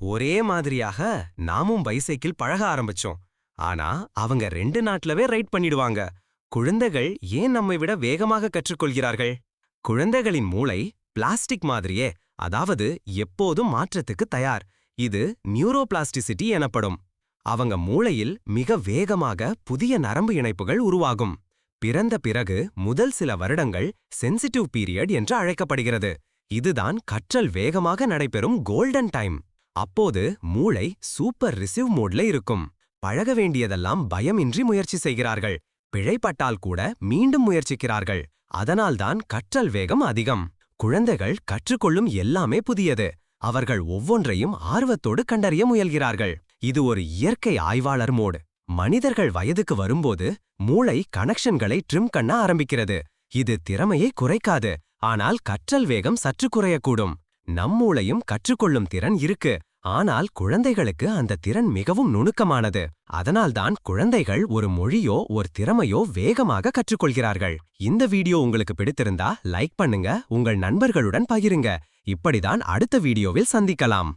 ஒரே மாதிரியாக நாமும் பைசைக்கிள் பழக ஆரம்பிச்சோம். ஆனா அவங்க 2 நாட்லவே ரைட் பண்ணிடுவாங்க. குழந்தைகள் ஏன் நம்மை விட வேகமாக கற்றுக்கொள்கிறார்கள்? குழந்தைகளின் மூளை பிளாஸ்டிக் மாதிரியே, அதாவது எப்போதும் மாற்றத்துக்கு தயார். இது நியூரோபிளாஸ்டிசிட்டி எனப்படும். அவங்க மூளையில் மிக வேகமாக புதிய நரம்பு இணைப்புகள் உருவாகும். பிறந்த பிறகு முதல் சில வருடங்கள் சென்சிட்டிவ் பீரியட் என்று அழைக்கப்படுகிறது. இதுதான் கற்றல் வேகமாக நடைபெறும் கோல்டன் டைம். அப்போது மூளை சூப்பர் ரிசிவ் மோட்ல இருக்கும். பழக வேண்டியதெல்லாம் பயமின்றி முயற்சி செய்கிறார்கள். பிழைப்பட்டால் கூட மீண்டும் முயற்சிக்கிறார்கள். அதனால்தான் கற்றல் வேகம் அதிகம். குழந்தைகள் கற்றுக்கொள்ளும் எல்லாமே புதியது. அவர்கள் ஒவ்வொன்றையும் ஆர்வத்தோடு கண்டறிய முயல்கிறார்கள். இது ஒரு இயற்கை ஆய்வாளர் மோடு. மனிதர்கள் வயதுக்கு வரும்போது மூளை கனெக்ஷன்களை ட்ரிம் பண்ண ஆரம்பிக்கிறது. இது திறமையை குறைக்காது, ஆனால் கற்றல் வேகம் சற்று குறையக்கூடும். நம் மூளையும் கற்றுக்கொள்ளும் திறன் இருக்கு. ஆனால் குழந்தைகளுக்கு அந்த திறன் மிகவும் நுணுக்கமானது. அதனால்தான் குழந்தைகள் ஒரு மொழியோ ஒரு திறமையோ வேகமாக கற்றுக்கொள்கிறார்கள். இந்த வீடியோ உங்களுக்கு பிடித்திருந்தா லைக் பண்ணுங்க, உங்கள் நண்பர்களுடன் பகிருங்க. இப்படிதான் அடுத்த வீடியோவில் சந்திக்கலாம்.